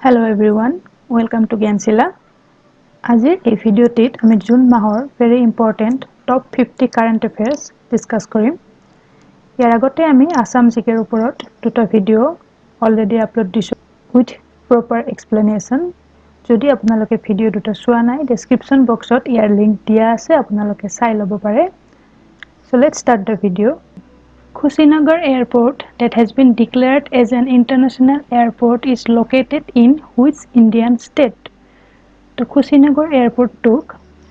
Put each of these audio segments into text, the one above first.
Hello everyone, welcome to Gyansila. আজিৰ এই ভিডিঅ'টিত আমি জুন মাহৰ very important top 50 current affairs discuss কৰিম। ইয়াৰ আগতে আমি আসাম জিকেৰ ওপৰত দুটা ভিডিঅ' already upload দিছো with proper explanation। যদি আপোনালোকে ভিডিঅ' দুটা চোৱা নাই description boxত ইয়াৰ link দিয়া আছে, আপোনালোকে চাই ল'ব পাৰে। So let's start the video. Kushinagar Airport that has been declared as an international airport is located in which Indian state? তো Kushinagar Airport took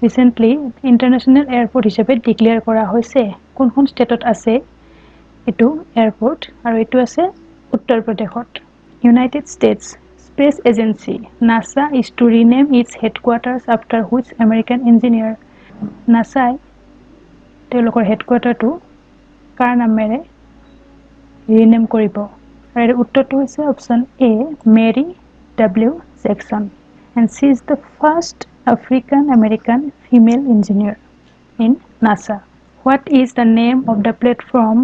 recently international airport হিচাপে declare কৰা হৈছে। কোনখন ষ্টেটত আছে এটো এয়াৰপোৰ্ট আৰু এটো আছে উত্তৰ প্ৰদেশত। United States Space Agency NASA is to rename its headquarters after which American engineer? NASA তেওঁলোকৰ হেডকোৱাৰ্টাৰটো কাৰ নামেৰে ৰিনেম কৰিব? আৰু উত্তৰটো হৈছে option A Mary W Jackson and she is the first African American female engineer in NASA. What is the name of the platform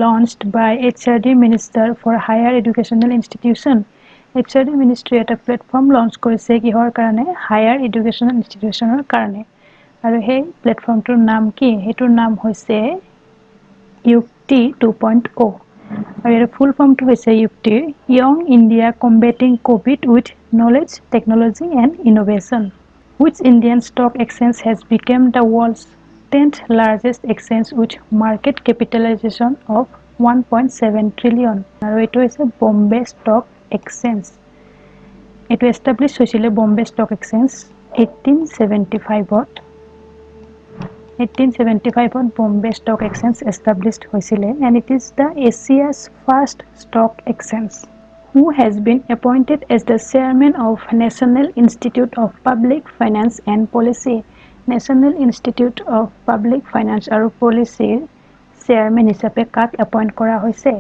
launched by HRD Minister for Higher Educational Institution? HRD Ministry এটা platform launch কৰিছে কিহৰ কাৰণে? Higher educational ইনষ্টিটিউচনৰ কাৰণে। আৰু সেই প্লেটফৰ্মটোৰ নাম কি? সেইটোৰ নাম হৈছে Yukti 2.0 আৰু ইয়াৰ ফুল ফৰ্মটো হৈছে Yuktiৰ Young India Combating COVID with Knowledge, Technology and Innovation. Which Indian stock exchange has become the world's 10th largest exchange with market capitalization of 1.7 trillion? আৰু এইটো হৈছে Bombay Stock Exchange. এইটো established হৈছিলে Bombay Stock Exchange 1875ত। 1875ত Bombay Stock Exchange established হৈছিলে and it is the Asia's first stock exchange. Who has been appointed as the chairman of National Institute of Public Finance and Policy? National Institute of Public Finance and Policy chairman হিচাপে কাক appoint কৰা হৈছে?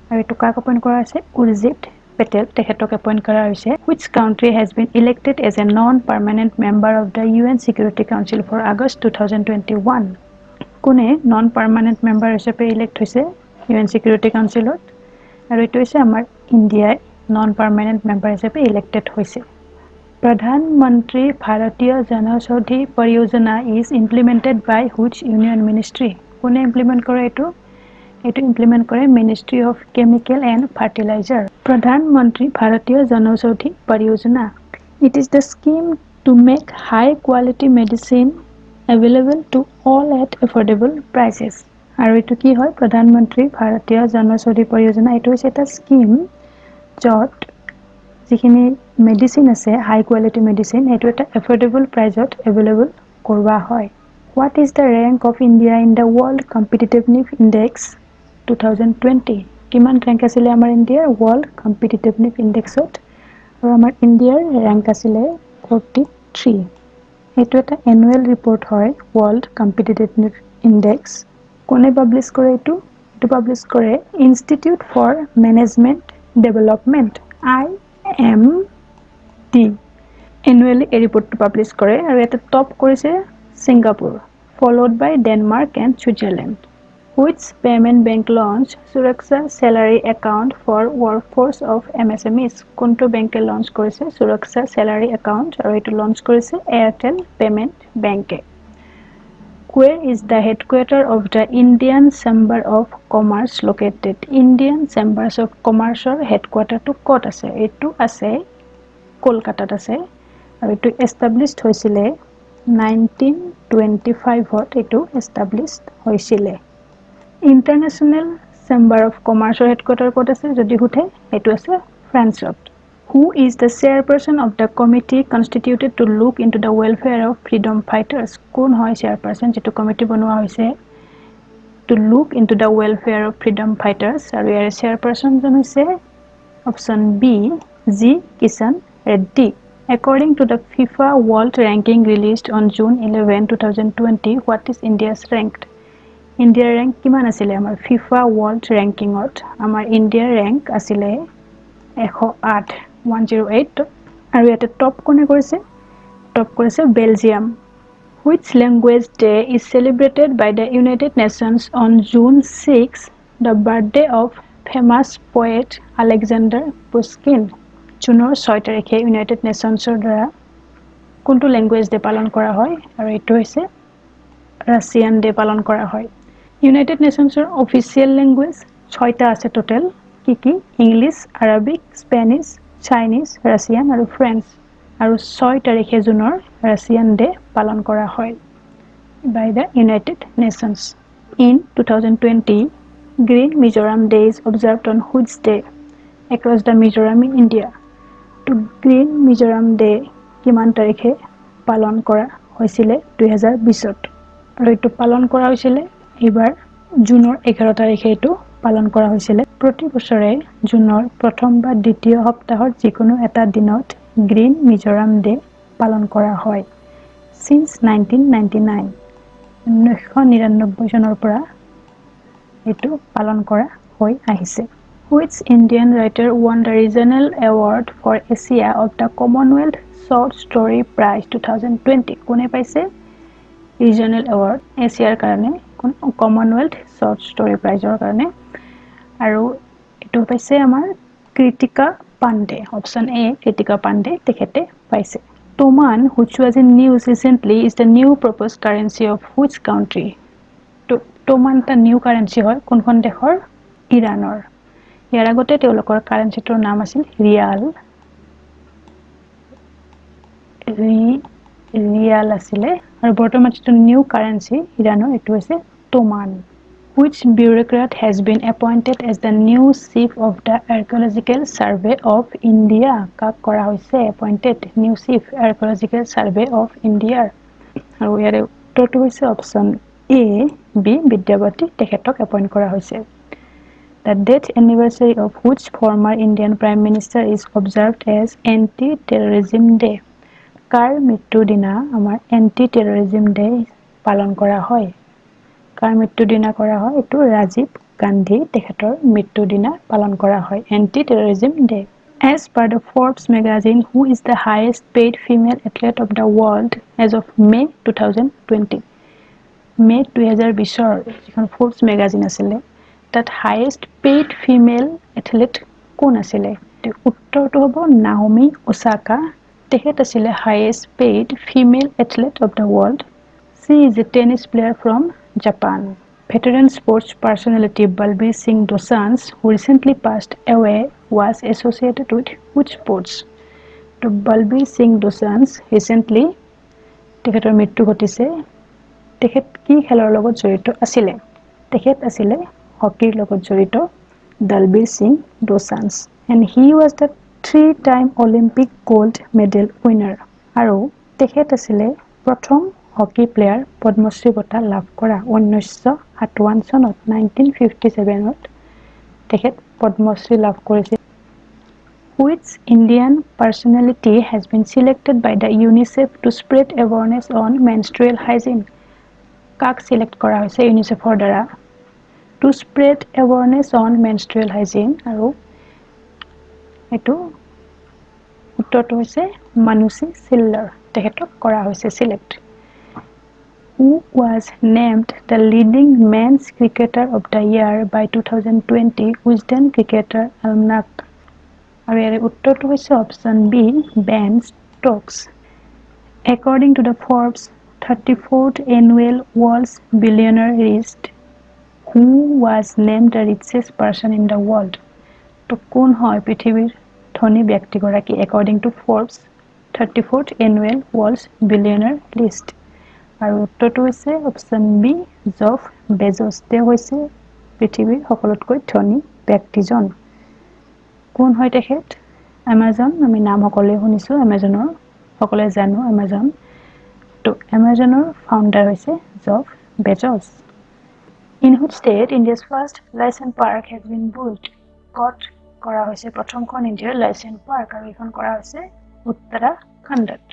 আৰু এটো কাক appoint কৰা হৈছে? উৰ্জিত পেটেল তেখেতক এপইন্ট কৰা হৈছে। Which country has been elected as a non-permanent member of the UN Security Council for August 2021? কোনে non-permanent member হিচাপে ইলেক্ট হৈছে UN Security Councilত? আৰু এটো হৈছে আমাৰ ইণ্ডিয়াই non-permanent member হিচাপে ইলেক্টেড হৈছে। প্ৰধানমন্ত্ৰী ভাৰতীয় জনৌষধি পৰিযোজনা is implemented by which union ministry? কোনে ইমপ্লিমেন্ট কৰে এটো? এটো ইমপ্লিমেন্ট কৰে Ministry of Chemical and Fertilizer. প্ৰধানমন্ত্ৰী ভাৰতীয় জনৌষধি পৰিযোজনা It is the scheme to make high quality medicine available to all at affordable prices. আৰু এটো কি হয়? প্ৰধানমন্ত্ৰী ভাৰতীয় জনৌষধি পৰিযোজনা এটো হৈছে এটা স্কিম য'ত যিখিনি মেডিসিন আছে হাই কোৱালিটি মেডিসিন এটো এটা এফৰ্ডেবল প্ৰাইজত এভেইলেবল কৰবা হয়। What is the rank of India in the World Competitiveness Index 2020? কিমান ৰেংক আছিল আমাৰ ইণ্ডিয়াৰ World Competitiveness Indexত? আৰু আমাৰ ইণ্ডিয়াৰ ৰেংক আছিল 43। এটো এটা এনুৱেল ৰিপৰ্ট হয় World Competitiveness Index। কোনে পাবলিশ কৰে এটো? এটো পাবলিশ কৰে Institute for Management Development IMD। Annually এই ৰিপৰ্টটো পাবলিশ কৰে আৰু এটা টপ কৰিছে Singapore followed by Denmark and Switzerland. Which payment bank launched Suraksha Salary Account for Workforce of MSMEs? কোনটো বেংকে লঞ্চ কৰিছে Suraksha Salary Account আৰু এটো লঞ্চ কৰিছে Airtel Payment Bank? Where is the headquarter of the Indian Chamber of Commerce located? Indian Chambers of Commerce headquarter to ক'ত আছে? এটো আছে কলকাতাত আছে আৰু এটো established হৈছিলে 1925ত এটো established হৈছিলে। International Chamber of Commerce headquarter ক'ত আছে যদি হুধে এটো আছে ফ্ৰান্সত। Who is the chairperson of the committee constituted to look into the welfare of freedom fighters? কোন হয় chairperson যেটো কমিটি বনোৱা হৈছে to look into the welfare of freedom fighters আৰু ইয়াৰ chairperson জন হৈছে option B G Kishan Reddy. According to the FIFA World Ranking released on June 11, 2020, what is India's ranked? India rank কিমান আছিল আমাৰ FIFA World Rankingত? আমাৰ India rank আছিল 108 আৰু এটা top কোনে কৰিছে? টপ কৰিছে Belgium. Which language day is celebrated by the United Nations on June 6, the birthday of famous poet Alexander Pushkin? জুনৰ 6 তাৰিখে ইউনাইটেড নেশ্যনছৰ দ্বাৰা কোনটো লেংগুৱেজ ডে পালন কৰা হয় আৰু এইটো হৈছে ৰাছিয়ান ডে পালন কৰা হয় ইউনাইটেড নেশ্যনছৰ অফিচিয়েল লেংগুৱেজ 6টা আছে টোটেল কি English Arabic Spanish Chinese Russian আৰু ফ্ৰেঞ্চ আৰু 6 তাৰিখে জুনৰ ৰাছিয়ান ডে পালন কৰা হয় by the United Nations. In 2020, Green Mizoram Day is observed on which day across the Mizoram in India? To Green Mizoram Day কিমান তাৰিখে পালন কৰা হৈছিল 2020ত আৰু এইটো পালন কৰা হৈছিল এবাৰ জুনৰ 11 তাৰিখে এইটো পালন কৰা হৈছিল প্ৰতি বছৰে জুনৰ প্ৰথম বা দ্বিতীয় সপ্তাহৰ যিকোনো এটা দিনত গ্ৰীণ মিজোৰাম ডে পালন কৰা হয় since 1999 1999 চনৰ পৰা এইটো পালন কৰা হৈ আহিছে Which Indian writer won the regional award for Asia of the Commonwealth Short Story Prize 2020 কোনে পাইছে regional award এছিয়াৰ কাৰণে Commonwealth Short Story Prizeৰ কাৰণে আৰু এটো পাইছে আমাৰ কৃতিকা পাণ্ডে অপচন এ কৃতিকা পাণ্ডে তেখেতে পাইছে Toman, which was in news recently, is the new proposed currency of which country? Toman ta new currency হয় কোনখন দেশৰ ইৰানৰ ইয়াৰ আগতে তেওঁলোকৰ কাৰেন্সিটোৰ নাম আছিল ৰিয়াল আছিলে আৰু বৰ্তমান যিটো নিউ কাৰেন্সি ইৰানৰ এটো হৈছে Toman. Which bureaucrat has been appointed as the new chief of the Archaeological Survey of India? কাক কৰা হৈছে appointed new chief Archaeological Survey of India আৰু ইয়াৰে উত্তৰটো হৈছে অপচন এ বি বিদ্যাপতি তেখেতক এপইন্ট কৰা হৈছে The death anniversary of which former Indian Prime Minister is observed as Anti-Terrorism Day? কাৰ মৃত্যুৰ দিনা আমাৰ Anti-Terrorism Day পালন কৰা হয় কাৰ মৃত্যুৰ দিনা কৰা হয় এটো ৰাজীৱ গান্ধী তেখেতৰ মৃত্যুৰ দিনা পালন কৰা হয় Anti-Terrorism Day As per the Forbes magazine, who is the highest paid female athlete of the world as of May 2020? May 2020 যিখন Forbes magazine আছিলে that highest paid female athlete কোন আছিলে উত্তৰটো হ'ব নাওমি ওসাকা তেখেত আছিলে highest paid female athlete of the world She is a tennis player from Japan Veteran sports personality Balbir Singh Dosanjh who recently passed away was associated with which sports to Balbir Singh Dosanjh recently তেখেতৰ মৃত্যু ঘটিছে তেখেত কি খেলৰ লগত জড়িত আছিল তেখেত আছিল হকিৰ লগত জড়িত Dalbir Singh Dosanjh and he was the 3-time Olympic gold medal winner আৰু তেখেত আছিল প্ৰথম হকি প্লেয়াৰ পদ্মশ্ৰী বঁটা লাভ কৰা 1957 চনত 1957ত তেখেত পদ্মশ্ৰী লাভ কৰিছিল Which Indian personality has been selected by the UNICEF to spread awareness on menstrual hygiene? কাক সিলেক্ট কৰা হৈছে ইউনিসেফৰ দ্বাৰা to spread awareness on menstrual hygiene আৰু এটো উত্তৰটো হৈছে মানুষী সিল্লাৰ তেখেতক কৰা হৈছে select Who was named the leading men's cricketer of the year by 2020 Wisden Cricketer Almanac আৰু ইয়াৰ উত্তৰটো হৈছে option B Ben Stokes According to the Forbes 34th annual World's Billionaire list who was named the richest person in the world to কোন হয় পৃথিৱীৰ ধনী ব্যক্তিগৰাকী according to Forbes 34th annual World's Billionaire list আৰু উত্তৰটো হৈছে option B জফ Bezos তেওঁ হৈছে পৃথিৱীৰ সকলোতকৈ ধনী ব্যক্তিজন কোন হয় তেখেত Amazon আমি নাম সকলোৱে শুনিছো Amazonৰ সকলোৱে জানো Amazon তো Amazonৰ ফাউন্ডাৰ হৈছে জফ Bezos In which state India's first license park has been built? Got কৰা হৈছে প্ৰথমখন ইণ্ডিয়াৰ লাইসেন্স পাৰ্ক আৰু এখন কৰা হৈছে উত্তৰাখণ্ডত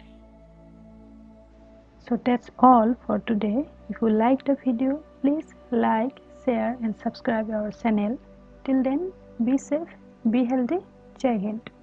So that's all for today. If you liked the video, please like, share and subscribe our channel. Till then, be safe, be healthy. Jai Hind.